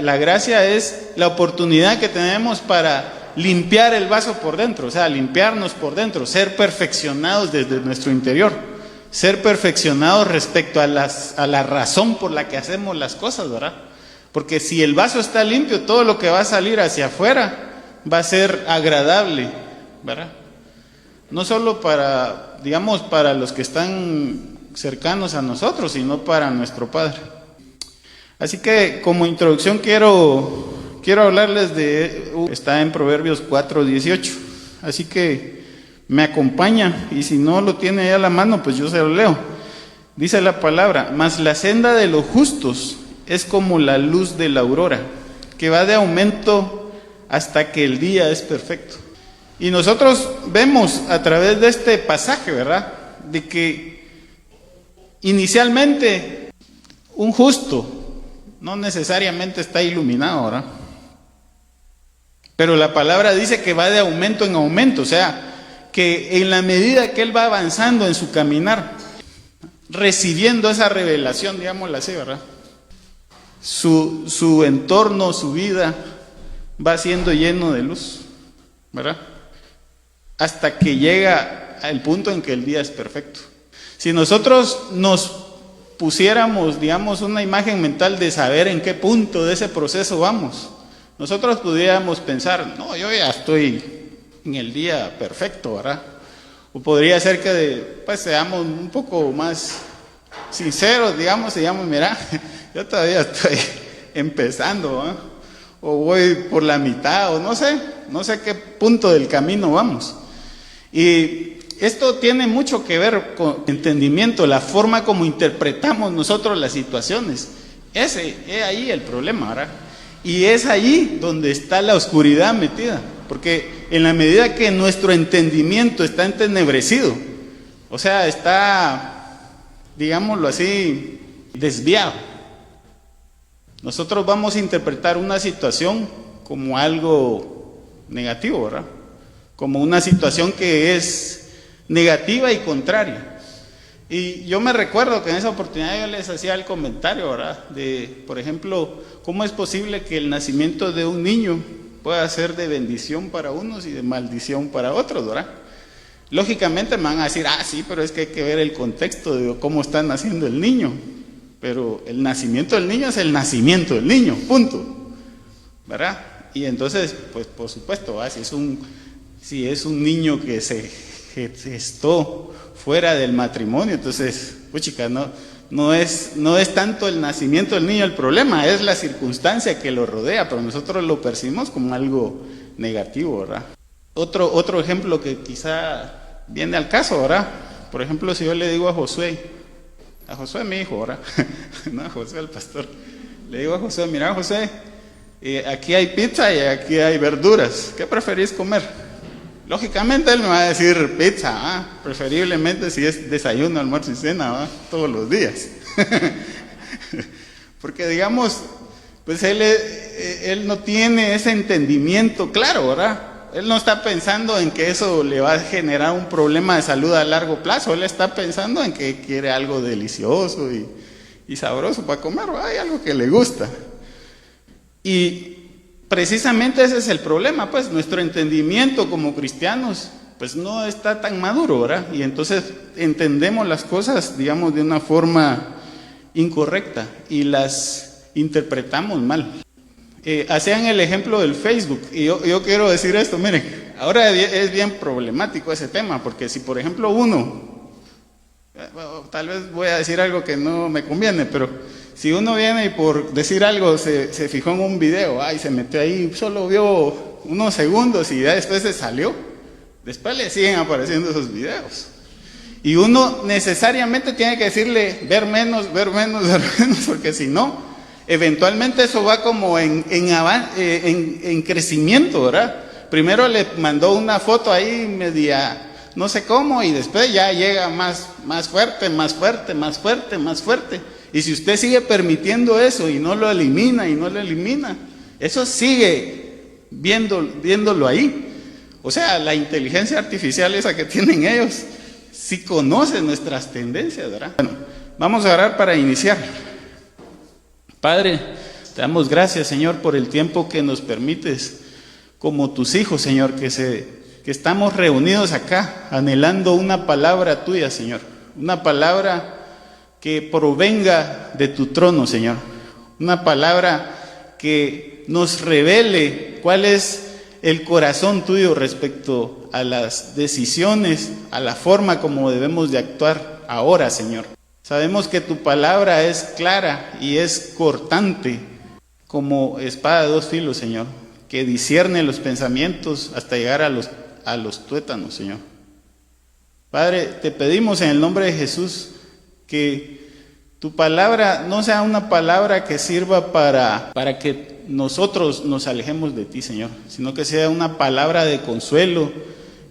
La gracia es la oportunidad que tenemos para limpiar el vaso por dentro, o sea, limpiarnos por dentro, ser perfeccionados desde nuestro interior, ser perfeccionados respecto a la razón por la que hacemos las cosas, ¿verdad? Porque si el vaso está limpio, todo lo que va a salir hacia afuera va a ser agradable, ¿verdad? No solo para, digamos, para los que están cercanos a nosotros, sino para nuestro Padre. Así que como introducción quiero hablarles está en Proverbios 4:18. Así que me acompaña, y si no lo tiene ahí a la mano, pues yo se lo leo. Dice la palabra: mas la senda de los justos es como la luz de la aurora, que va de aumento hasta que el día es perfecto. Y nosotros vemos a través de este pasaje, ¿verdad?, de que inicialmente un justo no necesariamente está iluminado, ¿verdad? Pero la palabra dice que va de aumento en aumento, o sea, que en la medida que él va avanzando en su caminar, recibiendo esa revelación, digámoslo así, ¿verdad?, su entorno, su vida, va siendo lleno de luz, ¿verdad?, hasta que llega al punto en que el día es perfecto. Si nosotros nos pusiéramos, digamos, una imagen mental de saber en qué punto de ese proceso vamos, nosotros pudiéramos pensar: no, yo ya estoy en el día perfecto, ¿verdad? O podría ser que pues seamos un poco más sinceros, digamos, mira, yo todavía estoy empezando, ¿verdad?, o voy por la mitad, o no sé qué punto del camino vamos. Y esto tiene mucho que ver con entendimiento, la forma como interpretamos nosotros las situaciones. Es ahí el problema, ¿verdad? Y es ahí donde está la oscuridad metida, porque en la medida que nuestro entendimiento está entenebrecido, o sea, está, digámoslo así, desviado, nosotros vamos a interpretar una situación como algo negativo, ¿verdad?, como una situación que es negativa y contraria. Y yo me recuerdo que en esa oportunidad yo les hacía el comentario, ¿verdad?, de, por ejemplo, cómo es posible que el nacimiento de un niño pueda ser de bendición para unos y de maldición para otros, ¿verdad? Lógicamente me van a decir: sí, pero es que hay que ver el contexto de cómo está naciendo el niño. Pero el nacimiento del niño es el nacimiento del niño, punto, ¿verdad? Y entonces, pues por supuesto, si es un niño que se gestó fuera del matrimonio, entonces, puchica, no es tanto el nacimiento del niño el problema, es la circunstancia que lo rodea, pero nosotros lo percibimos como algo negativo, ¿verdad? Otro ejemplo que quizá viene al caso, ¿verdad? Por ejemplo, si yo le digo a Josué mi hijo, ¿verdad? No, a Josué el pastor, le digo a Josué: mira, Josué, aquí hay pizza y aquí hay verduras, ¿qué preferís comer? Lógicamente él me va a decir pizza, preferiblemente si es desayuno, almuerzo y cena, todos los días. Porque digamos, pues él no tiene ese entendimiento claro, ¿verdad? Él no está pensando en que eso le va a generar un problema de salud a largo plazo. Él está pensando en que quiere algo delicioso y sabroso para comer, ¿verdad? Hay algo que le gusta. Y precisamente ese es el problema, pues nuestro entendimiento como cristianos pues no está tan maduro, ¿verdad? Y entonces entendemos las cosas, digamos, de una forma incorrecta y las interpretamos mal. Hacían el ejemplo del Facebook, y yo quiero decir esto: miren, ahora es bien problemático ese tema, porque si por ejemplo tal vez voy a decir algo que no me conviene, pero si uno viene y por decir algo se fijó en un video, y se metió ahí, solo vio unos segundos y ya después se salió, después le siguen apareciendo esos videos. Y uno necesariamente tiene que decirle: ver menos, porque si no, eventualmente eso va como en crecimiento, ¿verdad? Primero le mandó una foto ahí media no sé cómo, y después ya llega más fuerte. Y si usted sigue permitiendo eso y no lo elimina, eso sigue viéndolo ahí. O sea, la inteligencia artificial esa que tienen ellos sí conoce nuestras tendencias, ¿verdad? Bueno, vamos a orar para iniciar. Padre, Te damos gracias, Señor, por el tiempo que nos permites como tus hijos, Señor, que estamos reunidos acá anhelando una palabra tuya, Señor. Una palabra que provenga de tu trono, Señor. Una palabra que nos revele cuál es el corazón tuyo respecto a las decisiones, a la forma como debemos de actuar ahora, Señor. Sabemos que tu palabra es clara y es cortante como espada de dos filos, Señor, que discierne los pensamientos hasta llegar a los tuétanos, Señor. Padre, te pedimos en el nombre de Jesús que tu palabra no sea una palabra que sirva para que nosotros nos alejemos de ti, Señor, sino que sea una palabra de consuelo,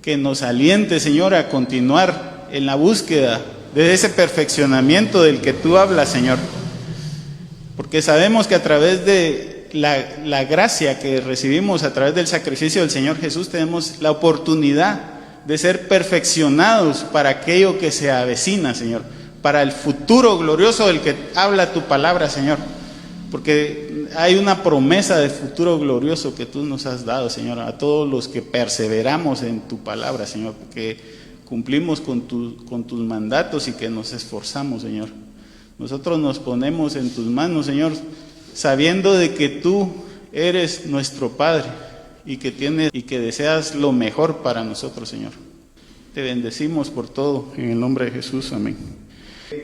que nos aliente, Señor, a continuar en la búsqueda de ese perfeccionamiento del que tú hablas, Señor. Porque sabemos que a través de la gracia que recibimos a través del sacrificio del Señor Jesús, tenemos la oportunidad de ser perfeccionados para aquello que se avecina, Señor, para el futuro glorioso del que habla tu palabra, Señor. Porque hay una promesa de futuro glorioso que tú nos has dado, Señor, a todos los que perseveramos en tu palabra, Señor, que cumplimos con tus mandatos y que nos esforzamos, Señor. Nosotros nos ponemos en tus manos, Señor, sabiendo de que tú eres nuestro Padre y que deseas lo mejor para nosotros, Señor. Te bendecimos por todo, en el nombre de Jesús, amén.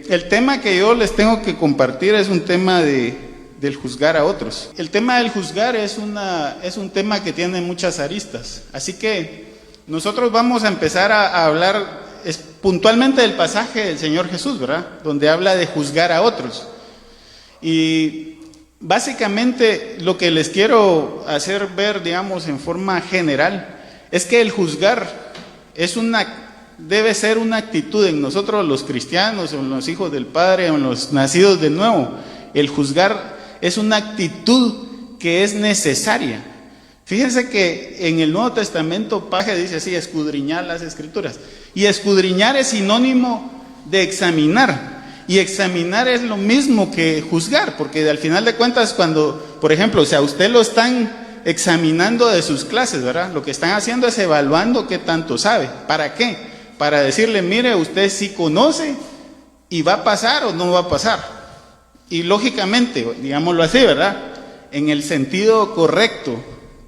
El tema que yo les tengo que compartir es un tema del juzgar a otros. El tema del juzgar es un tema que tiene muchas aristas, así que nosotros vamos a empezar a hablar puntualmente del pasaje del Señor Jesús, ¿verdad? Donde habla de juzgar a otros. Y básicamente lo que les quiero hacer ver, digamos, en forma general, es que el juzgar debe ser una actitud en nosotros los cristianos, o en los hijos del Padre, o en los nacidos de nuevo. El juzgar es una actitud que es necesaria. Fíjense que en el Nuevo Testamento Paje dice así: escudriñar las Escrituras. Y escudriñar es sinónimo de examinar. Y examinar es lo mismo que juzgar, porque al final de cuentas, cuando, por ejemplo, si a usted lo están examinando de sus clases, ¿verdad? Lo que están haciendo es evaluando qué tanto sabe. ¿Para qué? Para decirle, mire, usted sí conoce y va a pasar o no va a pasar. Y lógicamente, digámoslo así, ¿verdad? En el sentido correcto,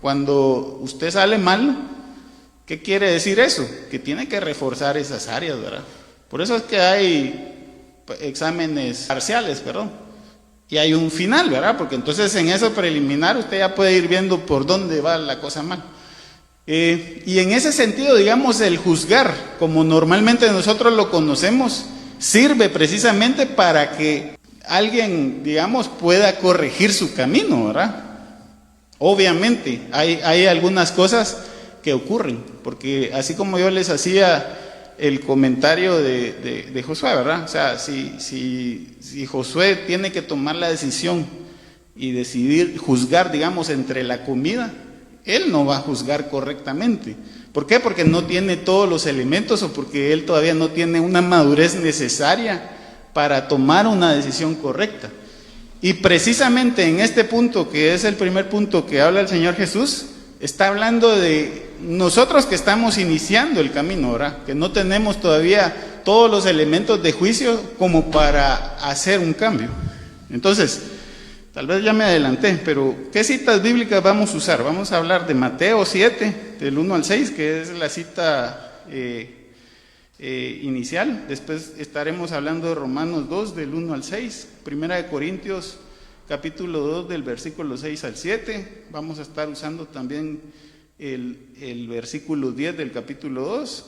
cuando usted sale mal, ¿qué quiere decir eso? Que tiene que reforzar esas áreas, ¿verdad? Por eso es que hay exámenes parciales, perdón, y hay un final, ¿verdad? Porque entonces en eso preliminar usted ya puede ir viendo por dónde va la cosa mal. Y en ese sentido, digamos, el juzgar, como normalmente nosotros lo conocemos, sirve precisamente para que alguien, digamos, pueda corregir su camino, ¿verdad? Obviamente, hay algunas cosas que ocurren, porque así como yo les hacía el comentario de Josué, ¿verdad? O sea, si Josué tiene que tomar la decisión y decidir juzgar, digamos, entre la comida, él no va a juzgar correctamente. ¿Por qué? Porque no tiene todos los elementos, o porque él todavía no tiene una madurez necesaria para tomar una decisión correcta. Y precisamente en este punto, que es el primer punto que habla el Señor Jesús, está hablando de nosotros que estamos iniciando el camino, ¿verdad? Que no tenemos todavía todos los elementos de juicio como para hacer un cambio. Entonces, tal vez ya me adelanté, pero ¿qué citas bíblicas vamos a usar? Vamos a hablar de Mateo 7, del 1 al 6, que es la cita inicial. Después estaremos hablando de Romanos 2, del 1 al 6, Primera de Corintios capítulo 2, del versículo 6 al 7. Vamos a estar usando también el versículo 10 del capítulo 2,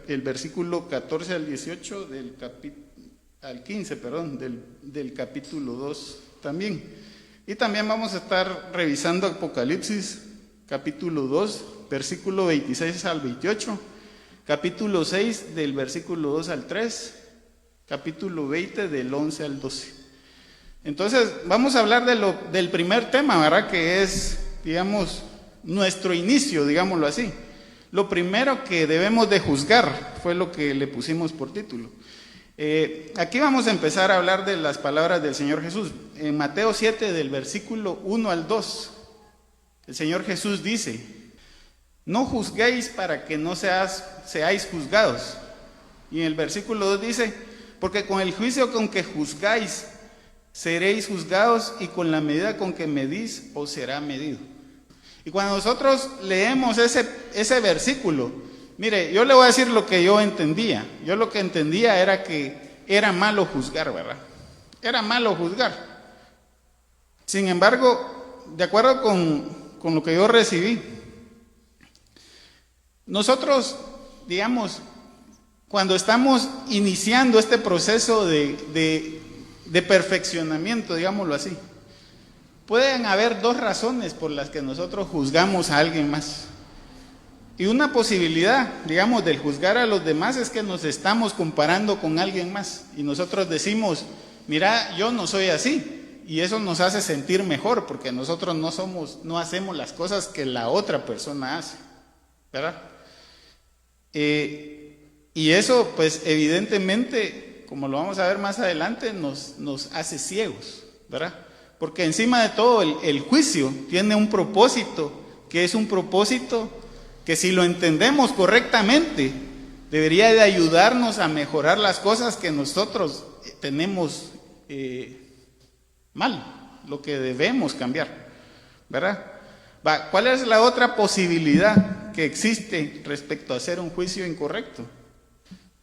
el versículo 14 al 18 al 15, perdón, del capítulo 2 también. Y también vamos a estar revisando Apocalipsis capítulo 2, versículo 26 al 28, capítulo 6 del versículo 2 al 3, capítulo 20 del 11 al 12. Entonces vamos a hablar del primer tema, ¿verdad? Que es, digamos, nuestro inicio, digámoslo así. Lo primero que debemos de juzgar fue lo que le pusimos por título. Aquí vamos a empezar a hablar de las palabras del Señor Jesús. En Mateo 7, del versículo 1 al 2, el Señor Jesús dice: no juzguéis para que no seáis juzgados. Y en el versículo 2 dice: porque con el juicio con que juzgáis, seréis juzgados, y con la medida con que medís, os será medido. Y cuando nosotros leemos ese versículo, mire, yo le voy a decir lo que yo entendía. Yo lo que entendía era que era malo juzgar, ¿verdad? Era malo juzgar. Sin embargo, de acuerdo con lo que yo recibí, nosotros, digamos, cuando estamos iniciando este proceso de perfeccionamiento, digámoslo así, pueden haber dos razones por las que nosotros juzgamos a alguien más. Y una posibilidad, digamos, del juzgar a los demás es que nos estamos comparando con alguien más. Y nosotros decimos: mira, yo no soy así. Y eso nos hace sentir mejor, porque nosotros no hacemos las cosas que la otra persona hace, ¿verdad? Y eso, pues, evidentemente, como lo vamos a ver más adelante, nos hace ciegos, ¿verdad? Porque encima de todo, el juicio tiene un propósito, que es un propósito que, si lo entendemos correctamente, debería de ayudarnos a mejorar las cosas que nosotros tenemos mal, lo que debemos cambiar, ¿verdad? ¿Cuál es la otra posibilidad que existe respecto a hacer un juicio incorrecto?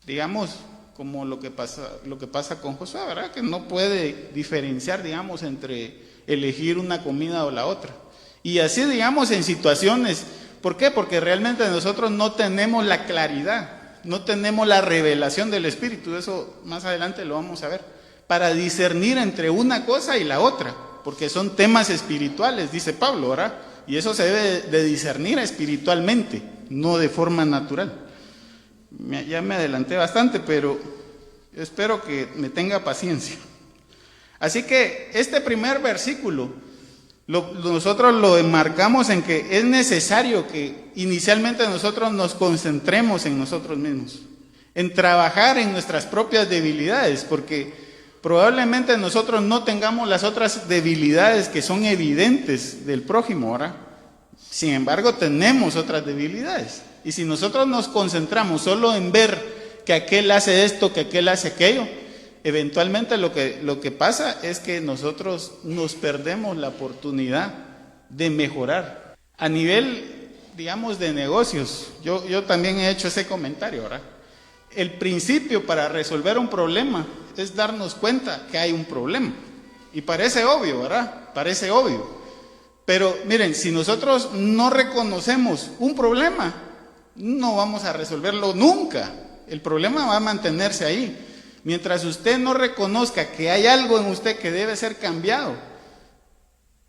Digamos, como lo que pasa con Josué, ¿verdad? Que no puede diferenciar, digamos, entre elegir una comida o la otra. Y así, digamos, en situaciones. ¿Por qué? Porque realmente nosotros no tenemos la claridad, no tenemos la revelación del Espíritu. Eso más adelante lo vamos a ver, para discernir entre una cosa y la otra, porque son temas espirituales, dice Pablo, ¿verdad? Y eso se debe de discernir espiritualmente, no de forma natural. Ya me adelanté bastante, pero espero que me tenga paciencia. Así que este primer versículo nosotros lo enmarcamos en que es necesario que inicialmente nosotros nos concentremos en nosotros mismos, en trabajar en nuestras propias debilidades, porque probablemente nosotros no tengamos las otras debilidades que son evidentes del prójimo, ¿verdad? Sin embargo, tenemos otras debilidades. Y si nosotros nos concentramos solo en ver que aquel hace esto, que aquel hace aquello, eventualmente lo que pasa es que nosotros nos perdemos la oportunidad de mejorar. A nivel, digamos, de negocios, yo también he hecho ese comentario, ¿verdad? El principio para resolver un problema es darnos cuenta que hay un problema. Y parece obvio, ¿verdad? Parece obvio. Pero miren, si nosotros no reconocemos un problema, no vamos a resolverlo nunca. El problema va a mantenerse ahí. Mientras usted no reconozca que hay algo en usted que debe ser cambiado,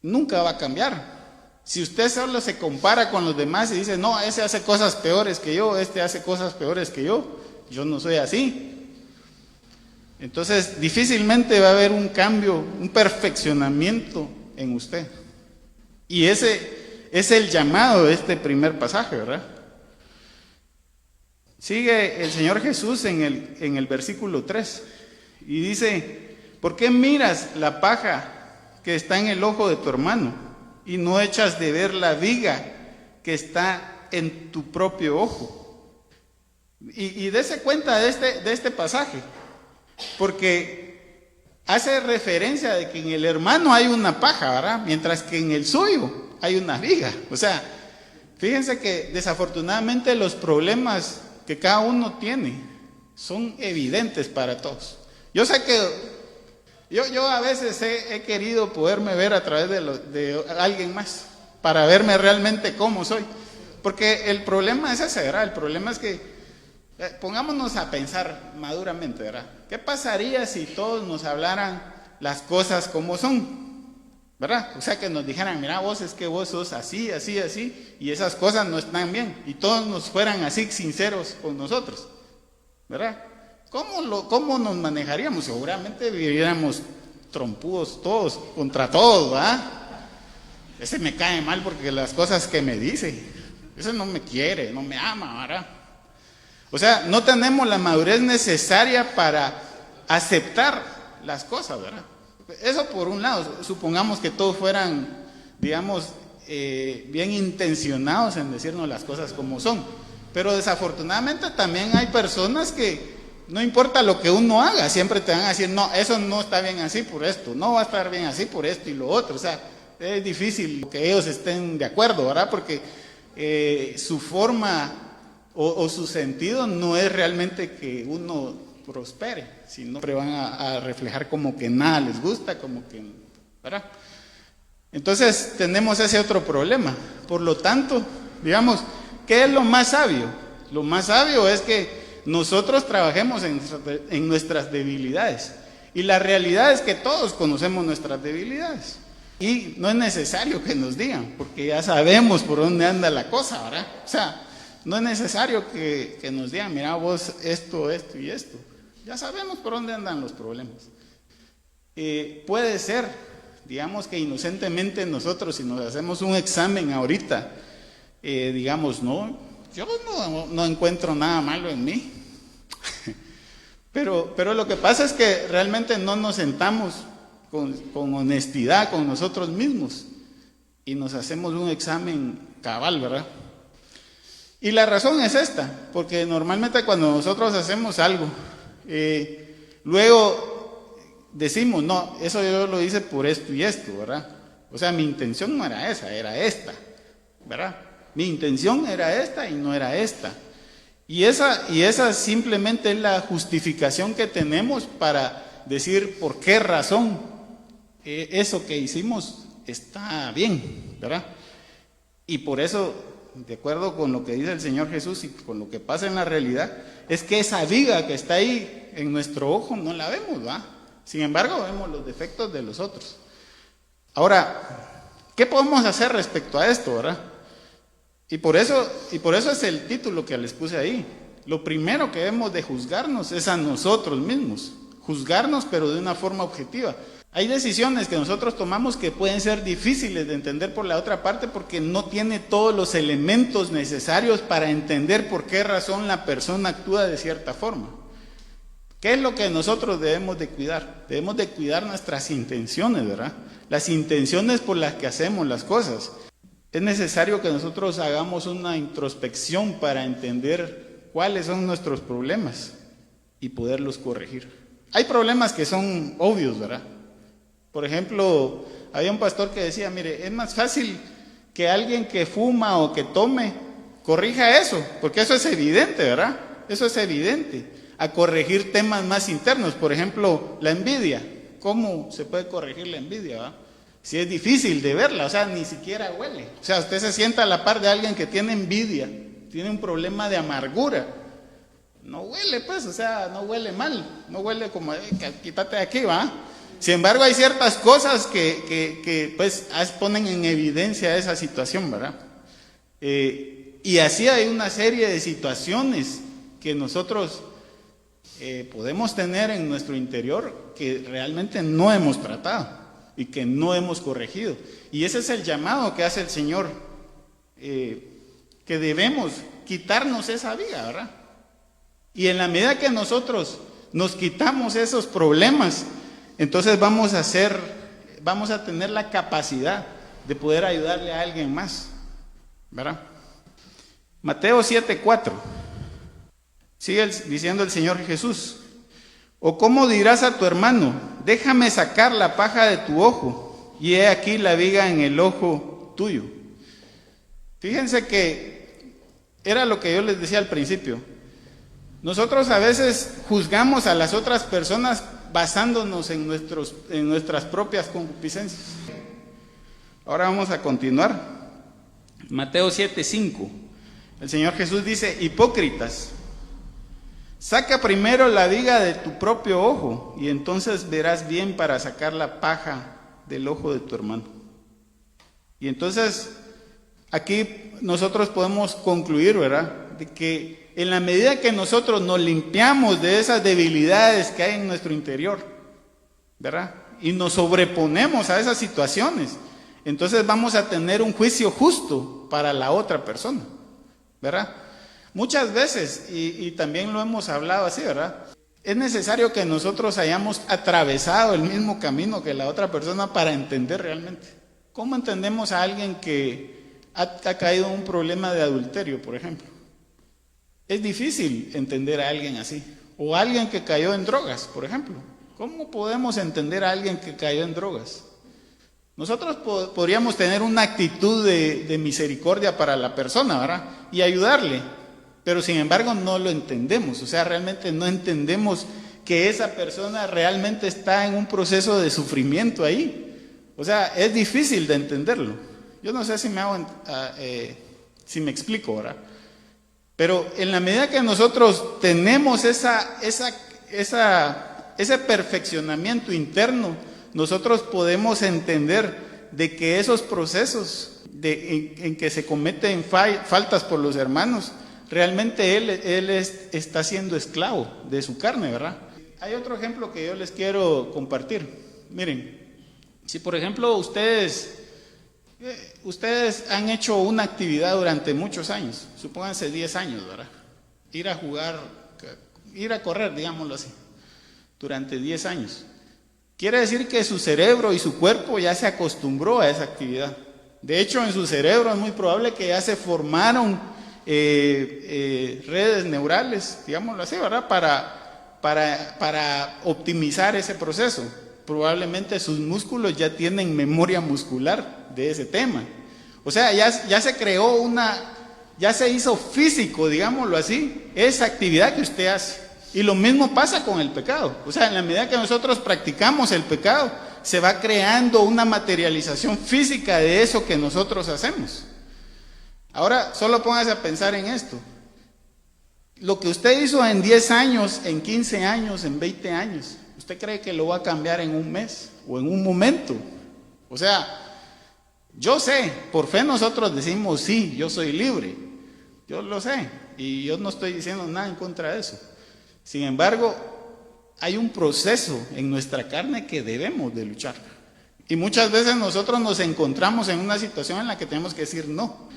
nunca va a cambiar. Si usted solo se compara con los demás y dice: no, ese hace cosas peores que yo, este hace cosas peores que yo no soy así. Entonces, difícilmente va a haber un cambio, un perfeccionamiento en usted. Y ese es el llamado de este primer pasaje, ¿verdad? Sigue el Señor Jesús en el versículo 3 y dice: ¿por qué miras la paja que está en el ojo de tu hermano y no echas de ver la viga que está en tu propio ojo? Y dése cuenta de este pasaje, porque hace referencia de que en el hermano hay una paja, ¿verdad? Mientras que en el suyo hay una viga. O sea, fíjense que desafortunadamente los problemas que cada uno tiene son evidentes para todos. Yo sé que yo a veces he querido poderme ver a través de alguien más, para verme realmente cómo soy. Porque el problema es ese, ¿verdad? El problema es que, pongámonos a pensar maduramente, ¿verdad? ¿Qué pasaría si todos nos hablaran las cosas como son? ¿Verdad? O sea, que nos dijeran: mira, es que vos sos así, así, así, y esas cosas no están bien. Y todos nos fueran así sinceros con nosotros, ¿verdad? ¿Cómo nos manejaríamos? Seguramente viviéramos trompudos todos, contra todos, ¿verdad? Ese me cae mal porque las cosas que me dice, ese no me quiere, no me ama, ¿verdad? O sea, no tenemos la madurez necesaria para aceptar las cosas, ¿verdad? Eso por un lado, supongamos que todos fueran, digamos, bien intencionados en decirnos las cosas como son, pero desafortunadamente también hay personas que no importa lo que uno haga, siempre te van a decir, no, eso no está bien así por esto, no va a estar bien así por esto y lo otro. O sea, es difícil que ellos estén de acuerdo, ¿verdad? Porque su forma o su sentido no es realmente que uno prospere, sino siempre van a reflejar como que nada les gusta, como que, ¿verdad? Entonces tenemos ese otro problema. Por lo tanto, digamos, ¿qué es lo más sabio? Lo más sabio es que nosotros trabajemos en nuestras debilidades. Y la realidad es que todos conocemos nuestras debilidades. Y no es necesario que nos digan, porque ya sabemos por dónde anda la cosa, ¿verdad? O sea, no es necesario que nos digan, mira vos esto, esto y esto. Ya sabemos por dónde andan los problemas. Puede ser, digamos que inocentemente nosotros, si nos hacemos un examen ahorita, digamos, no, yo no encuentro nada malo en mí. Pero lo que pasa es que realmente no nos sentamos con honestidad con nosotros mismos y nos hacemos un examen cabal, ¿verdad? Y la razón es esta, porque normalmente cuando nosotros hacemos algo, luego decimos, no, eso yo lo hice por esto y esto, ¿verdad? O sea, mi intención no era esa, era esta, ¿verdad? Mi intención era esta y no era esta. Y esa simplemente es la justificación que tenemos para decir por qué razón eso que hicimos está bien, ¿verdad? Y por eso, de acuerdo con lo que dice el Señor Jesús y con lo que pasa en la realidad, es que esa viga que está ahí en nuestro ojo no la vemos, ¿verdad? Sin embargo, vemos los defectos de los otros. Ahora, ¿qué podemos hacer respecto a esto, verdad? Y por eso es el título que les puse ahí. Lo primero que debemos de juzgarnos es a nosotros mismos. Juzgarnos, pero de una forma objetiva. Hay decisiones que nosotros tomamos que pueden ser difíciles de entender por la otra parte porque no tiene todos los elementos necesarios para entender por qué razón la persona actúa de cierta forma. ¿Qué es lo que nosotros debemos de cuidar? Debemos de cuidar nuestras intenciones, ¿verdad? Las intenciones por las que hacemos las cosas. Es necesario que nosotros hagamos una introspección para entender cuáles son nuestros problemas y poderlos corregir. Hay problemas que son obvios, ¿verdad? Por ejemplo, había un pastor que decía, mire, es más fácil que alguien que fuma o que tome corrija eso, porque eso es evidente, ¿verdad? Eso es evidente, a corregir temas más internos. Por ejemplo, la envidia. ¿Cómo se puede corregir la envidia, verdad? Si es difícil de verla, o sea, ni siquiera huele. O sea, usted se sienta a la par de alguien que tiene envidia, tiene un problema de amargura. No huele, pues, o sea, no huele mal, no huele como, quítate de aquí, ¿va? Sin embargo, hay ciertas cosas que pues, ponen en evidencia esa situación, ¿verdad? Y así hay una serie de situaciones que nosotros podemos tener en nuestro interior que realmente no hemos tratado y que no hemos corregido. Y ese es el llamado que hace el Señor, que debemos quitarnos esa viga, ¿verdad? Y en la medida que nosotros nos quitamos esos problemas, entonces vamos a tener la capacidad de poder ayudarle a alguien más, ¿verdad? Mateo 7:4, sigue diciendo el Señor Jesús, ¿o cómo dirás a tu hermano, déjame sacar la paja de tu ojo, y he aquí la viga en el ojo tuyo? Fíjense que era lo que yo les decía al principio. Nosotros a veces juzgamos a las otras personas basándonos en nuestras propias concupiscencias. Ahora vamos a continuar. Mateo 7:5. El Señor Jesús dice, hipócritas, saca primero la viga de tu propio ojo y entonces verás bien para sacar la paja del ojo de tu hermano. Y entonces aquí nosotros podemos concluir, ¿verdad?, de que en la medida que nosotros nos limpiamos de esas debilidades que hay en nuestro interior, ¿verdad?, y nos sobreponemos a esas situaciones, entonces vamos a tener un juicio justo para la otra persona, ¿verdad? Muchas veces, y también lo hemos hablado así, ¿verdad?, es necesario que nosotros hayamos atravesado el mismo camino que la otra persona para entender realmente. ¿Cómo entendemos a alguien que ha caído en un problema de adulterio, por ejemplo? Es difícil entender a alguien así. O alguien que cayó en drogas, por ejemplo. ¿Cómo podemos entender a alguien que cayó en drogas? Nosotros podríamos tener una actitud de misericordia para la persona, ¿verdad? Y ayudarle, pero sin embargo no lo entendemos. O sea, realmente no entendemos que esa persona realmente está en un proceso de sufrimiento ahí. O sea, es difícil de entenderlo. Yo no sé si si me explico, ¿verdad? Pero en la medida que nosotros tenemos ese perfeccionamiento interno, nosotros podemos entender de que esos procesos en que se cometen faltas por los hermanos, realmente él está siendo esclavo de su carne, ¿verdad? Hay otro ejemplo que yo les quiero compartir. Miren, si por ejemplo ustedes han hecho una actividad durante muchos años, supónganse 10 años, ¿verdad? Ir a jugar, ir a correr, digámoslo así, durante 10 años. Quiere decir que su cerebro y su cuerpo ya se acostumbró a esa actividad. De hecho, en su cerebro es muy probable que ya se formaron redes neurales, digámoslo así, ¿verdad? Para optimizar ese proceso. Probablemente sus músculos ya tienen memoria muscular de ese tema. O sea, ya se creó ya se hizo físico, digámoslo así, esa actividad que usted hace. Y lo mismo pasa con el pecado. O sea, en la medida que nosotros practicamos el pecado, se va creando una materialización física de eso que nosotros hacemos. Ahora, solo póngase a pensar en esto. Lo que usted hizo en 10 años, en 15 años, en 20 años, ¿usted cree que lo va a cambiar en un mes o en un momento? O sea, yo sé, por fe nosotros decimos, sí, yo soy libre. Yo lo sé y yo no estoy diciendo nada en contra de eso. Sin embargo, hay un proceso en nuestra carne que debemos de luchar. Y muchas veces nosotros nos encontramos en una situación en la que tenemos que decir no.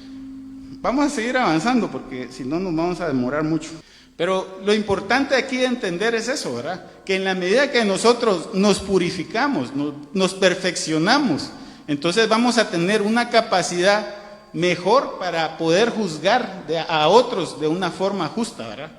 Vamos a seguir avanzando porque si no nos vamos a demorar mucho. Pero lo importante aquí de entender es eso, ¿verdad? Que en la medida que nosotros nos purificamos, nos perfeccionamos, entonces vamos a tener una capacidad mejor para poder juzgar a otros de una forma justa, ¿verdad?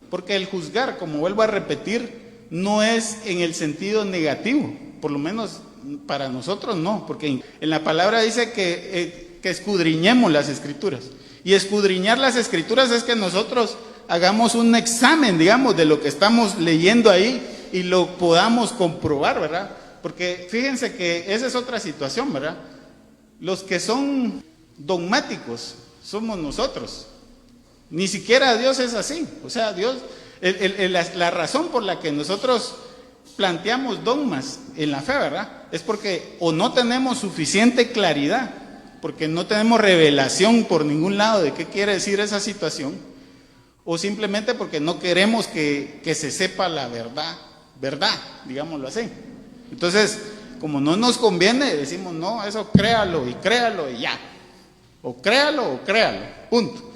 Porque el juzgar, como vuelvo a repetir, no es en el sentido negativo, por lo menos para nosotros no, porque en la palabra dice que escudriñemos las escrituras. Y escudriñar las escrituras es que nosotros hagamos un examen, digamos, de lo que estamos leyendo ahí y lo podamos comprobar, ¿verdad? Porque fíjense que esa es otra situación, ¿verdad? Los que son dogmáticos somos nosotros. Ni siquiera Dios es así. O sea, Dios, la razón por la que nosotros planteamos dogmas en la fe, ¿verdad? Es porque o no tenemos suficiente claridad, porque no tenemos revelación por ningún lado de qué quiere decir esa situación, o simplemente porque no queremos que se sepa la verdad, digámoslo así. Entonces, como no nos conviene, decimos, no, eso créalo y ya. O créalo, punto.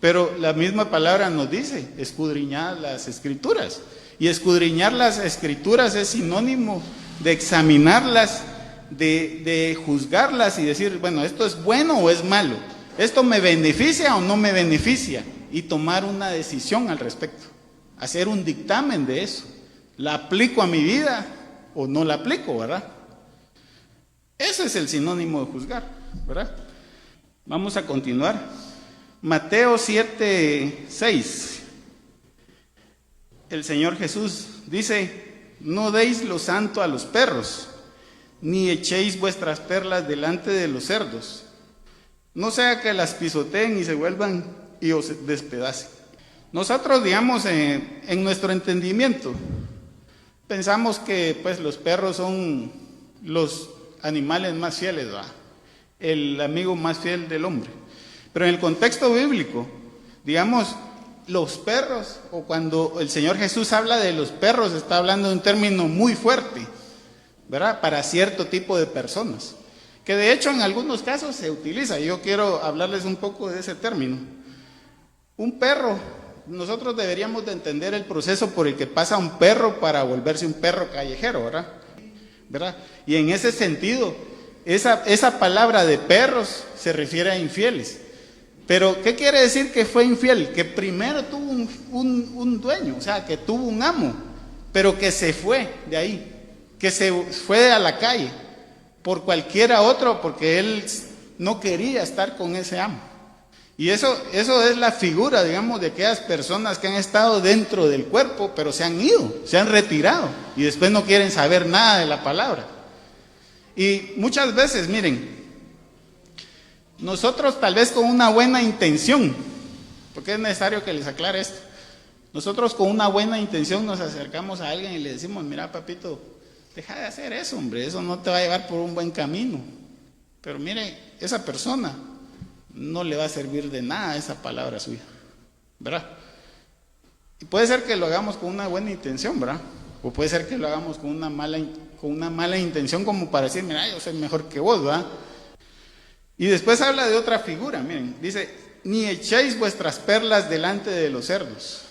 Pero la misma palabra nos dice, escudriñar las escrituras. Y escudriñar las escrituras es sinónimo de examinarlas, de juzgarlas y decir, bueno, esto es bueno o es malo. Esto me beneficia o no me beneficia. Y tomar una decisión al respecto. Hacer un dictamen de eso. ¿La aplico a mi vida o no la aplico, verdad? Ese es el sinónimo de juzgar, ¿verdad? Vamos a continuar. Mateo 7:6. El Señor Jesús dice, no deis lo santo a los perros, ni echéis vuestras perlas delante de los cerdos, no sea que las pisoteen y se vuelvan y os despedacen. Nosotros, digamos, en nuestro entendimiento, pensamos que pues los perros son los animales más fieles, ¿verdad? El amigo más fiel del hombre. Pero en el contexto bíblico, digamos, los perros, o cuando el Señor Jesús habla de los perros, está hablando de un término muy fuerte, ¿verdad? Para cierto tipo de personas, que de hecho en algunos casos se utiliza. Yo quiero hablarles un poco de ese término. Un perro nosotros deberíamos de entender el proceso por el que pasa un perro para volverse un perro callejero, ¿verdad? Y en ese sentido, esa palabra de perros se refiere a infieles. Pero, ¿qué quiere decir que fue infiel? Que primero tuvo un dueño, o sea, que tuvo un amo, pero que se fue de ahí, que se fue a la calle por cualquiera otro, porque él no quería estar con ese amo. Y eso es la figura, digamos, de aquellas personas que han estado dentro del cuerpo, pero se han ido, se han retirado, y después no quieren saber nada de la palabra. Y muchas veces, miren, nosotros tal vez con una buena intención, porque es necesario que les aclare esto, nosotros con una buena intención nos acercamos a alguien y le decimos, mira papito, deja de hacer eso, hombre, eso no te va a llevar por un buen camino. Pero mire, esa persona no le va a servir de nada esa palabra suya, ¿verdad? Y puede ser que lo hagamos con una buena intención, ¿verdad? O puede ser que lo hagamos con una mala intención, como para decir, mira, yo soy mejor que vos, ¿verdad? Y después habla de otra figura, miren, dice, ni echéis vuestras perlas delante de los cerdos.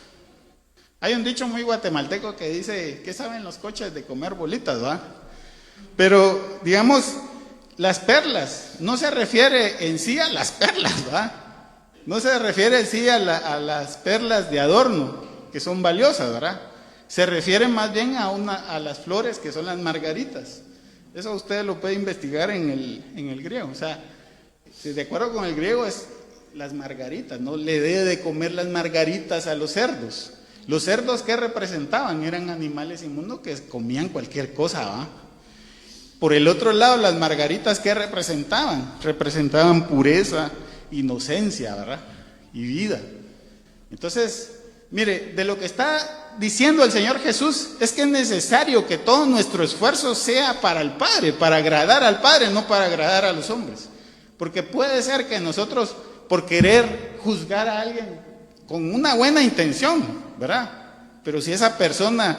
Hay un dicho muy guatemalteco que dice, ¿qué saben los coches de comer bolitas, ¿verdad? Pero, digamos, las perlas, no se refiere en sí a las perlas, ¿verdad? No se refiere en sí a las perlas de adorno, que son valiosas, ¿verdad? Se refiere más bien a las flores, que son las margaritas. Eso usted lo puede investigar en el griego. O sea, de acuerdo con el griego es las margaritas, no le debe de comer las margaritas a los cerdos. Los cerdos, ¿qué representaban? Eran animales inmundos que comían cualquier cosa, ¿va? Por el otro lado, las margaritas, ¿qué representaban? Representaban pureza, inocencia, ¿verdad? Y vida. Entonces, mire, de lo que está diciendo el Señor Jesús es que es necesario que todo nuestro esfuerzo sea para el Padre, para agradar al Padre, no para agradar a los hombres. Porque puede ser que nosotros, por querer juzgar a alguien con una buena intención, ¿verdad? Pero si esa persona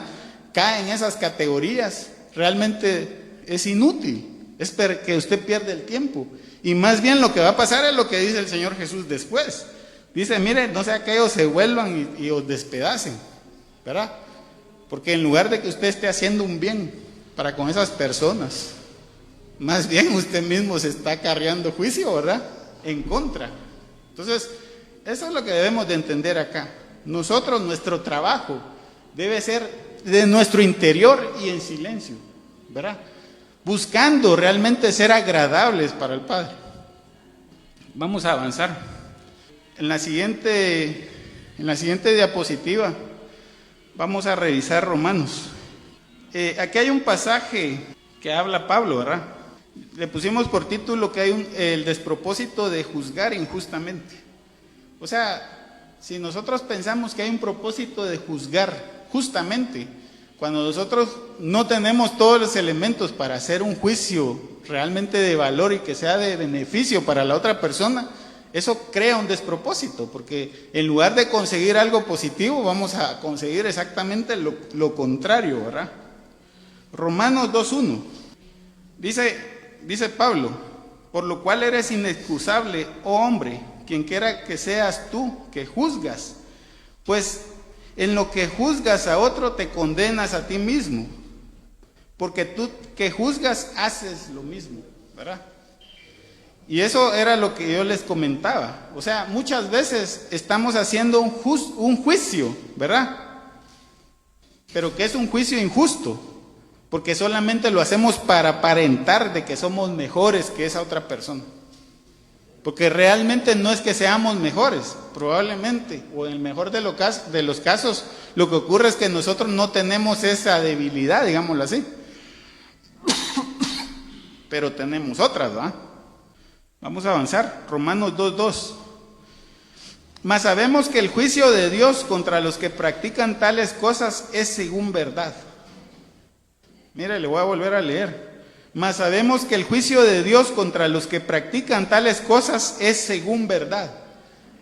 cae en esas categorías, realmente es inútil, es que usted pierde el tiempo. Y más bien lo que va a pasar es lo que dice el Señor Jesús después. Dice, mire, no sea que ellos se vuelvan y os despedacen, ¿verdad? Porque en lugar de que usted esté haciendo un bien para con esas personas, más bien usted mismo se está acarreando juicio, ¿verdad? En contra. Entonces, eso es lo que debemos de entender acá. Nosotros, nuestro trabajo debe ser de nuestro interior y en silencio, ¿verdad? Buscando realmente ser agradables para el Padre. Vamos a avanzar. En la siguiente diapositiva vamos a revisar Romanos. Aquí hay un pasaje que habla Pablo, ¿verdad? Le pusimos por título que hay el despropósito de juzgar injustamente. O sea, si nosotros pensamos que hay un propósito de juzgar justamente, cuando nosotros no tenemos todos los elementos para hacer un juicio realmente de valor y que sea de beneficio para la otra persona, eso crea un despropósito, porque en lugar de conseguir algo positivo, vamos a conseguir exactamente lo contrario, ¿verdad? Romanos 2:1 dice Pablo, por lo cual eres inexcusable, oh hombre, quien quiera que seas tú que juzgas, pues en lo que juzgas a otro te condenas a ti mismo, porque tú que juzgas haces lo mismo, ¿verdad? Y eso era lo que yo les comentaba. O sea, muchas veces estamos haciendo un juicio, ¿verdad? Pero que es un juicio injusto, porque solamente lo hacemos para aparentar de que somos mejores que esa otra persona. Porque realmente no es que seamos mejores, probablemente, o en el mejor de los casos, lo que ocurre es que nosotros no tenemos esa debilidad, digámoslo así. Pero tenemos otras, ¿verdad? Vamos a avanzar. Romanos 2:2. Mas sabemos que el juicio de Dios contra los que practican tales cosas es según verdad. Mire, le voy a volver a leer. Mas sabemos que el juicio de Dios contra los que practican tales cosas es según verdad.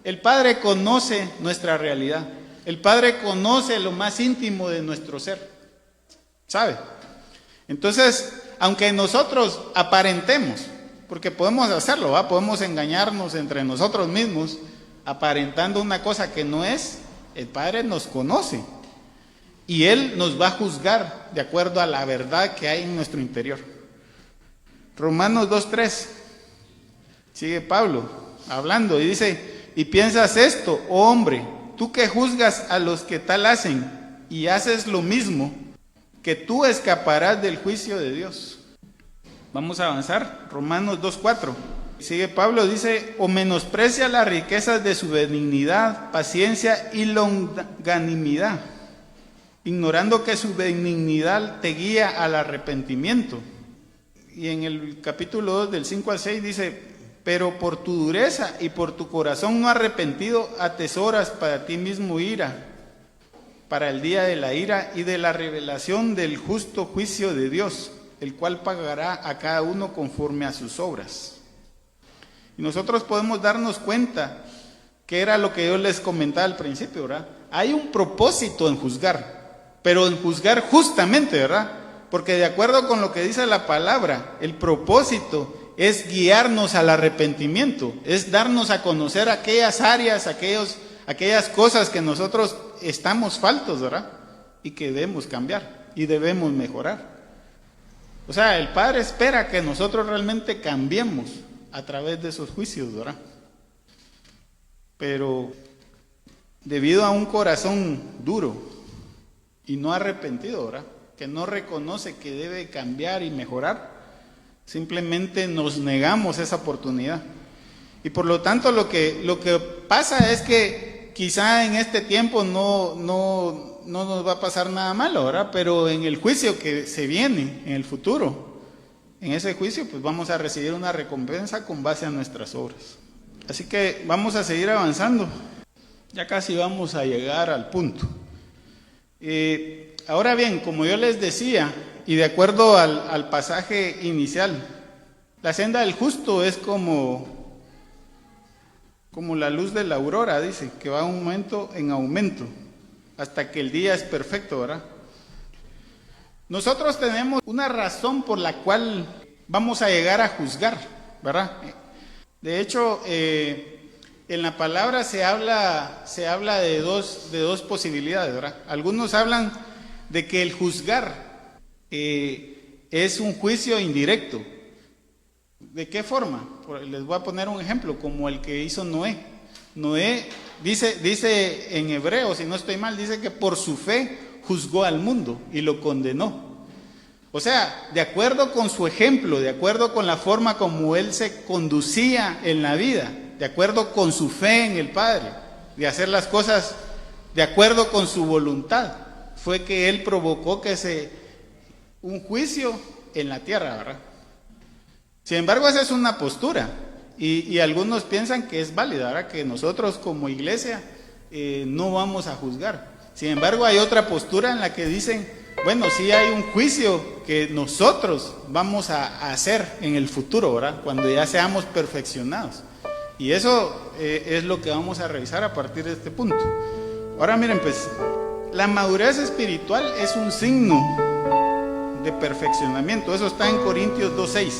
El Padre conoce nuestra realidad. El Padre conoce lo más íntimo de nuestro ser. ¿Sabe? Entonces, aunque nosotros aparentemos, porque podemos hacerlo, ¿va? Podemos engañarnos entre nosotros mismos, aparentando una cosa que no es, El Padre nos conoce y Él nos va a juzgar de acuerdo a la verdad que hay en nuestro interior. Romanos 2:3, sigue Pablo hablando y dice: y piensas esto, oh hombre, tú que juzgas a los que tal hacen y haces lo mismo, que tú escaparás del juicio de Dios. Vamos a avanzar. Romanos 2:4. Sigue Pablo, dice: o menosprecia las riquezas de su benignidad, paciencia y longanimidad, ignorando que su benignidad te guía al arrepentimiento. Y en el capítulo 2, del 5 al 6, dice: pero por tu dureza y por tu corazón no arrepentido atesoras para ti mismo ira, para el día de la ira y de la revelación del justo juicio de Dios, el cual pagará a cada uno conforme a sus obras. Y nosotros podemos darnos cuenta que era lo que yo les comentaba al principio, ¿verdad? Hay un propósito en juzgar, pero en juzgar justamente, ¿verdad? Porque de acuerdo con lo que dice la palabra, el propósito es guiarnos al arrepentimiento, es darnos a conocer aquellas áreas, aquellas cosas que nosotros estamos faltos, ¿verdad? Y que debemos cambiar y debemos mejorar. O sea, el Padre espera que nosotros realmente cambiemos a través de esos juicios, ¿verdad? Pero debido a un corazón duro y no arrepentido, ¿verdad?, que no reconoce que debe cambiar y mejorar, simplemente nos negamos esa oportunidad. Y por lo tanto lo que pasa es que quizá en este tiempo no nos va a pasar nada malo, ¿verdad? Pero en el juicio que se viene, en el futuro, en ese juicio, pues vamos a recibir una recompensa con base a nuestras obras. Así que vamos a seguir avanzando. Ya casi vamos a llegar al punto. Ahora bien, como yo les decía, y de acuerdo al pasaje inicial, la senda del justo es como la luz de la aurora, dice, que va un momento en aumento, hasta que el día es perfecto, ¿verdad? Nosotros tenemos una razón por la cual vamos a llegar a juzgar, ¿verdad? De hecho, en la palabra se habla de dos posibilidades, ¿verdad? Algunos hablan de que el juzgar es un juicio indirecto. ¿De qué forma? Les voy a poner un ejemplo, como el que hizo Noé. Noé dice en hebreo, si no estoy mal, dice que por su fe juzgó al mundo y lo condenó. O sea, de acuerdo con su ejemplo, de acuerdo con la forma como él se conducía en la vida, de acuerdo con su fe en el Padre, de hacer las cosas de acuerdo con su voluntad, fue que él provocó un juicio en la tierra, ¿verdad? Sin embargo, esa es una postura, y algunos piensan que es válida, ¿verdad?, que nosotros como iglesia no vamos a juzgar. Sin embargo, hay otra postura en la que dicen: bueno, sí hay un juicio que nosotros vamos a hacer en el futuro, ¿verdad?, cuando ya seamos perfeccionados. Y eso es lo que vamos a revisar a partir de este punto. Ahora miren, pues, la madurez espiritual es un signo de perfeccionamiento. Eso está en Corintios 2:6.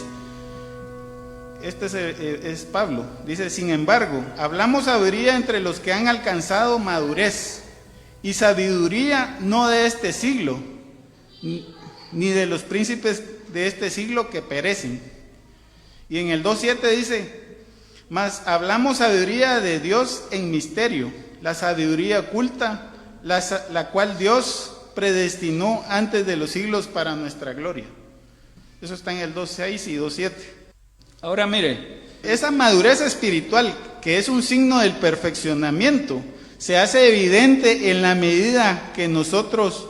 Este es Pablo. Dice: sin embargo, hablamos sabiduría entre los que han alcanzado madurez, y sabiduría no de este siglo, ni de los príncipes de este siglo que perecen. Y en el 2:7 dice: mas hablamos sabiduría de Dios en misterio, la sabiduría oculta, la cual Dios predestinó antes de los siglos para nuestra gloria. Eso está en el 2:6 y 2:7. Ahora mire, esa madurez espiritual, que es un signo del perfeccionamiento, se hace evidente en la medida que nosotros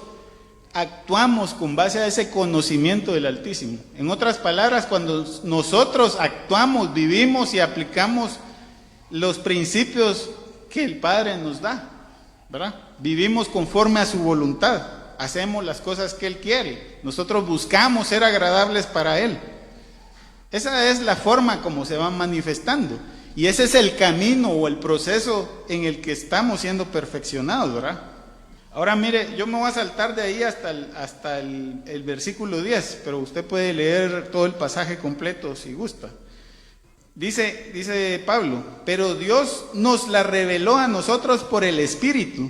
actuamos con base a ese conocimiento del Altísimo. En otras palabras, cuando nosotros actuamos, vivimos y aplicamos los principios que el Padre nos da, ¿verdad? Vivimos conforme a su voluntad, hacemos las cosas que Él quiere, nosotros buscamos ser agradables para Él. Esa es la forma como se va manifestando, y ese es el camino o el proceso en el que estamos siendo perfeccionados, ¿verdad? Ahora mire, yo me voy a saltar de ahí hasta el versículo 10, pero usted puede leer todo el pasaje completo si gusta. Dice Pablo: pero Dios nos la reveló a nosotros por el Espíritu,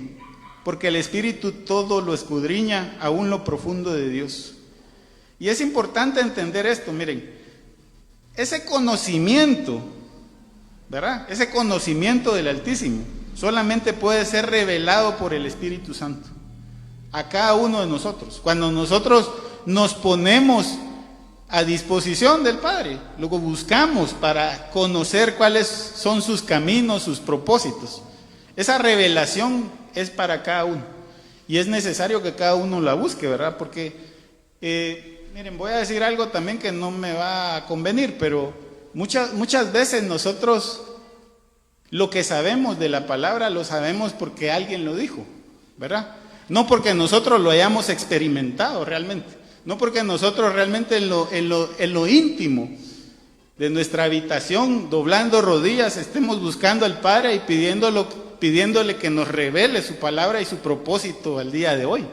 porque el Espíritu todo lo escudriña, aún lo profundo de Dios. Y es importante entender esto, miren, ese conocimiento, ¿verdad? Ese conocimiento del Altísimo solamente puede ser revelado por el Espíritu Santo a cada uno de nosotros. Cuando nosotros nos ponemos a disposición del Padre, luego buscamos para conocer cuáles son sus caminos, sus propósitos. Esa revelación es para cada uno y es necesario que cada uno la busque, ¿verdad? Porque, miren, voy a decir algo también que no me va a convenir, pero muchas veces nosotros lo que sabemos de la palabra lo sabemos porque alguien lo dijo, ¿verdad? No porque nosotros lo hayamos experimentado realmente, no porque nosotros realmente en lo íntimo de nuestra habitación, doblando rodillas, estemos buscando al Padre y pidiéndole que nos revele su palabra y su propósito al día de hoy.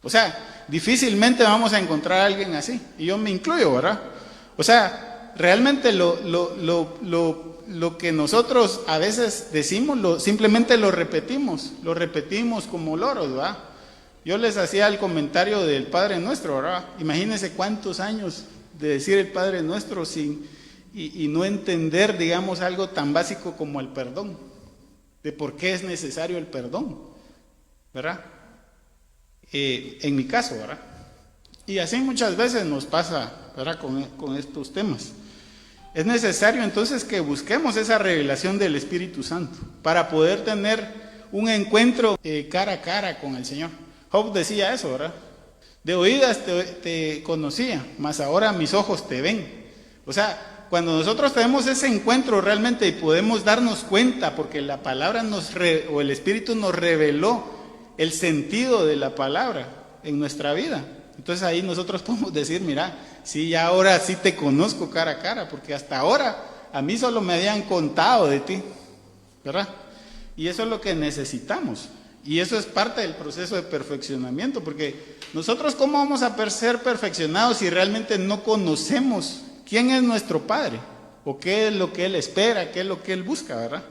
O sea, difícilmente vamos a encontrar a alguien así, y yo me incluyo, ¿verdad? O sea, realmente lo que nosotros a veces decimos, simplemente lo repetimos como loros, ¿verdad? Yo les hacía el comentario del Padre Nuestro, ¿verdad? Imagínense cuántos años de decir el Padre Nuestro y no entender, digamos, algo tan básico como el perdón, de por qué es necesario el perdón, ¿verdad? En mi caso, ¿verdad? Y así muchas veces nos pasa, ¿verdad? Con estos temas. Es necesario entonces que busquemos esa revelación del Espíritu Santo para poder tener un encuentro cara a cara con el Señor. Job decía eso, ¿verdad? De oídas te conocía, mas ahora mis ojos te ven. O sea, cuando nosotros tenemos ese encuentro realmente y podemos darnos cuenta, porque la palabra o el Espíritu nos reveló el sentido de la palabra en nuestra vida. Entonces ahí nosotros podemos decir, mira, sí, ya ahora sí te conozco cara a cara, porque hasta ahora a mí solo me habían contado de ti, ¿verdad? Y eso es lo que necesitamos. Y eso es parte del proceso de perfeccionamiento, porque nosotros ¿cómo vamos a ser perfeccionados si realmente no conocemos quién es nuestro Padre? O qué es lo que Él espera, qué es lo que Él busca, ¿verdad?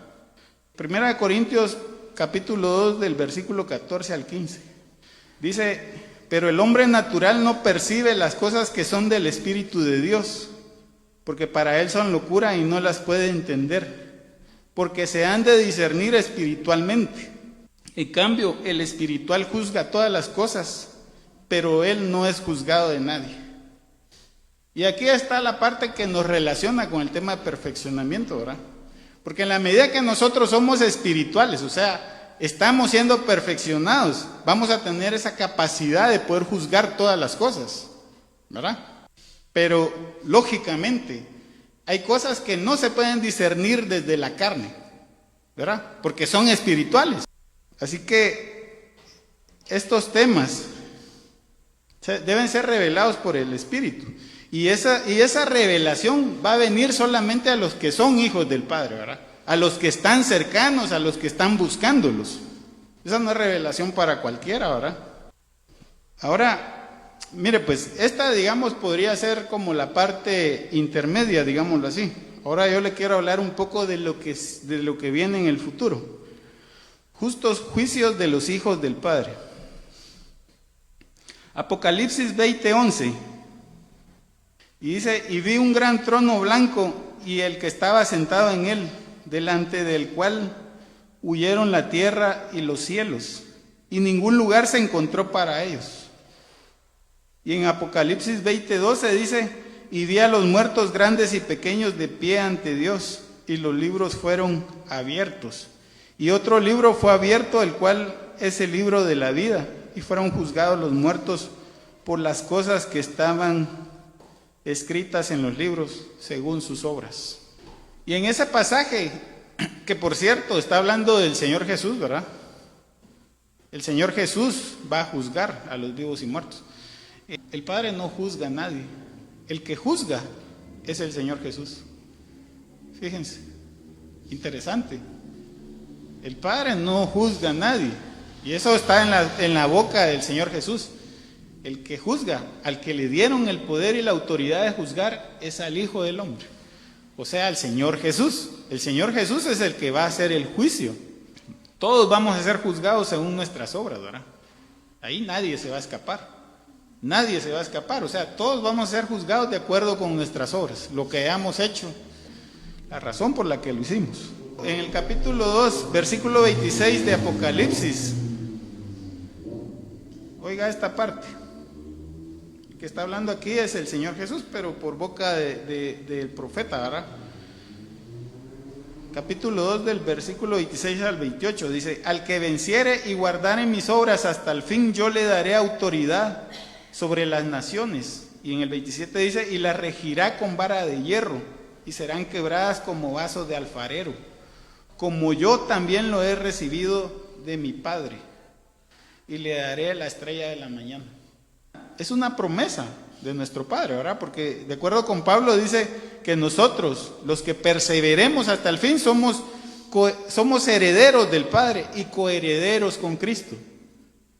Primera de Corintios capítulo 2 del versículo 14 al 15. Dice, pero el hombre natural no percibe las cosas que son del Espíritu de Dios, porque para él son locura y no las puede entender, porque se han de discernir espiritualmente. En cambio, el espiritual juzga todas las cosas, pero él no es juzgado de nadie. Y aquí está la parte que nos relaciona con el tema de perfeccionamiento, ¿verdad? Porque en la medida que nosotros somos espirituales, o sea, estamos siendo perfeccionados, vamos a tener esa capacidad de poder juzgar todas las cosas, ¿verdad? Pero, lógicamente, hay cosas que no se pueden discernir desde la carne, ¿verdad? Porque son espirituales. Así que estos temas deben ser revelados por el Espíritu. Y esa revelación va a venir solamente a los que son hijos del Padre, ¿verdad? A los que están cercanos, a los que están buscándolos. Esa no es revelación para cualquiera, ¿verdad? Ahora, mire, pues esta, digamos, podría ser como la parte intermedia, digámoslo así. Ahora yo le quiero hablar un poco de lo que viene en el futuro. Justos juicios de los hijos del Padre. Apocalipsis 20:11. Y dice, y vi un gran trono blanco y el que estaba sentado en él, delante del cual huyeron la tierra y los cielos, y ningún lugar se encontró para ellos. Y en Apocalipsis 20:12 dice, y vi a los muertos grandes y pequeños de pie ante Dios, y los libros fueron abiertos. Y otro libro fue abierto, el cual es el libro de la vida, y fueron juzgados los muertos por las cosas que estaban escritas en los libros según sus obras. Y en ese pasaje, que por cierto está hablando del Señor Jesús, ¿verdad? El Señor Jesús va a juzgar a los vivos y muertos. El Padre no juzga a nadie. El que juzga es el Señor Jesús. Fíjense, interesante. El Padre no juzga a nadie. Y eso está en la boca del Señor Jesús. El que juzga, al que le dieron el poder y la autoridad de juzgar, es al Hijo del Hombre. O sea, al Señor Jesús. El Señor Jesús es el que va a hacer el juicio. Todos vamos a ser juzgados según nuestras obras, ¿verdad? Ahí nadie se va a escapar. Nadie se va a escapar. O sea, todos vamos a ser juzgados de acuerdo con nuestras obras, lo que hayamos hecho, la razón por la que lo hicimos. En el capítulo 2, versículo 26 de Apocalipsis, oiga esta parte. El que está hablando aquí es el Señor Jesús, pero por boca del profeta, ¿verdad? Capítulo 2 del versículo 26 al 28 dice: al que venciere y guardare mis obras hasta el fin, yo le daré autoridad sobre las naciones. Y en el 27 dice: y las regirá con vara de hierro, y serán quebradas como vasos de alfarero, como yo también lo he recibido de mi Padre, y le daré la estrella de la mañana. Es una promesa de nuestro Padre, ¿verdad? Porque de acuerdo con Pablo dice que nosotros, los que perseveremos hasta el fin, somos herederos del Padre y coherederos con Cristo,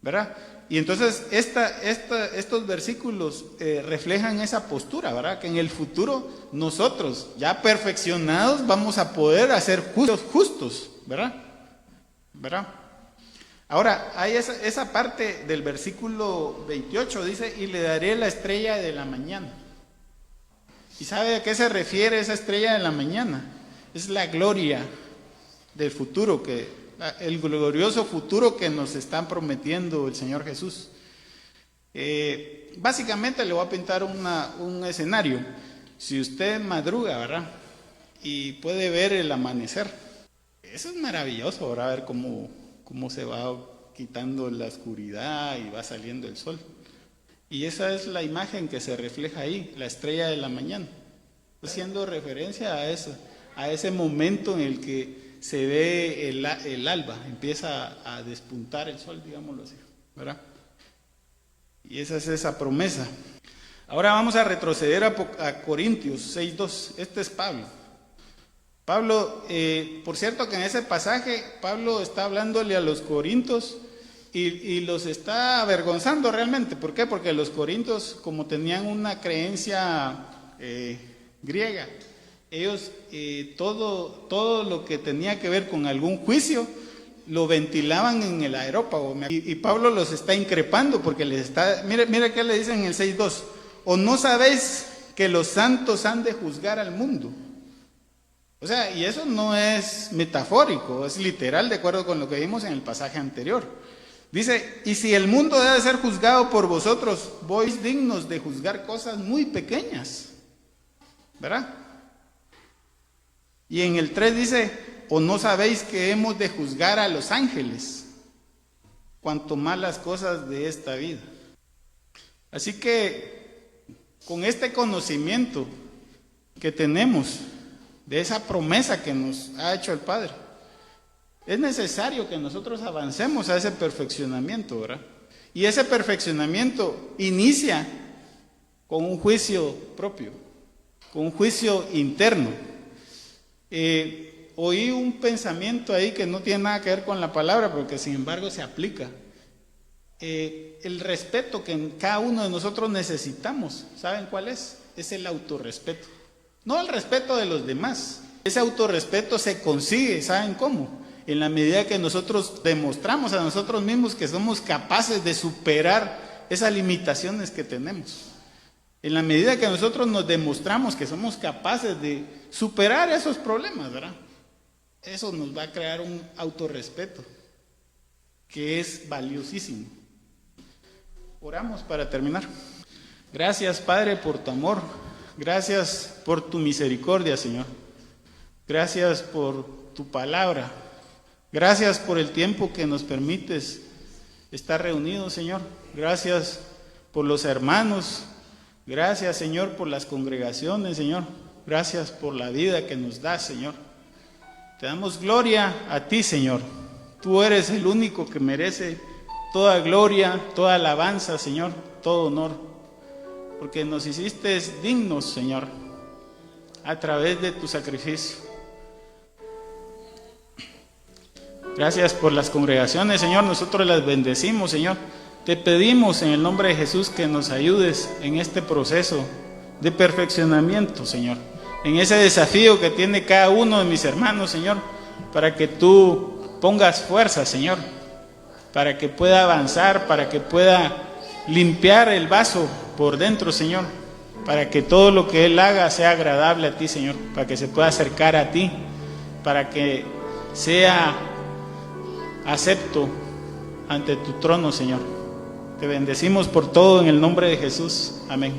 ¿verdad? Y entonces estos versículos reflejan esa postura, ¿verdad? Que en el futuro nosotros, ya perfeccionados, vamos a poder hacer justos, ¿verdad? Ahora, hay esa parte del versículo 28, dice: y le daré la estrella de la mañana. ¿Y sabe a qué se refiere esa estrella de la mañana? Es la gloria del futuro, el glorioso futuro que nos está prometiendo el Señor Jesús. Básicamente le voy a pintar un escenario. Si usted madruga, ¿verdad? Y puede ver el amanecer, eso es maravilloso, ¿verdad? Ver cómo se va quitando la oscuridad y va saliendo el sol. Y esa es la imagen que se refleja ahí, la estrella de la mañana, haciendo referencia a ese momento en el que se ve el alba, empieza a despuntar el sol, digámoslo así, ¿verdad? Y esa es esa promesa. Ahora vamos a retroceder a Corintios 6:2. Este es Pablo. Pablo, por cierto que en ese pasaje Pablo está hablándole a los corintios y los está avergonzando realmente. ¿Por qué? Porque los corintios, como tenían una creencia griega, ellos todo lo que tenía que ver con algún juicio lo ventilaban en el aerópago. Y Pablo los está increpando porque les está... Mira qué le dicen en el 6:2. ¿O no sabéis que los santos han de juzgar al mundo? O sea, y eso no es metafórico, es literal, de acuerdo con lo que vimos en el pasaje anterior. Dice: y si el mundo debe ser juzgado por vosotros, vos dignos de juzgar cosas muy pequeñas, ¿verdad? Y en el 3 dice: ¿o no sabéis que hemos de juzgar a los ángeles, cuanto más las cosas de esta vida? Así que, con este conocimiento que tenemos de esa promesa que nos ha hecho el Padre, es necesario que nosotros avancemos a ese perfeccionamiento, ¿verdad? Y ese perfeccionamiento inicia con un juicio propio, con un juicio interno. Oí un pensamiento ahí que no tiene nada que ver con la palabra, pero que sin embargo se aplica. El respeto que cada uno de nosotros necesitamos, ¿saben cuál es? Es el autorrespeto. No el respeto de los demás. Ese autorrespeto se consigue, ¿saben cómo? En la medida que nosotros demostramos a nosotros mismos que somos capaces de superar esas limitaciones que tenemos. En la medida que nosotros nos demostramos que somos capaces de superar esos problemas, ¿verdad? Eso nos va a crear un autorrespeto que es valiosísimo. Oramos para terminar. Gracias, Padre, por tu amor. Gracias por tu misericordia, Señor. Gracias por tu palabra. Gracias por el tiempo que nos permites estar reunidos, Señor. Gracias por los hermanos. Gracias, Señor, por las congregaciones, Señor. Gracias por la vida que nos das, Señor. Te damos gloria a ti, Señor. Tú eres el único que merece toda gloria, toda alabanza, Señor, todo honor. Porque nos hiciste dignos, Señor, a través de tu sacrificio. Gracias por las congregaciones, Señor, nosotros las bendecimos, Señor. Te pedimos en el nombre de Jesús que nos ayudes en este proceso de perfeccionamiento, Señor. En ese desafío que tiene cada uno de mis hermanos, Señor, para que tú pongas fuerza, Señor, para que pueda avanzar, para que pueda limpiar el vaso por dentro, Señor, para que todo lo que Él haga sea agradable a ti, Señor, para que se pueda acercar a ti, para que sea acepto ante tu trono, Señor. Te bendecimos por todo en el nombre de Jesús. Amén.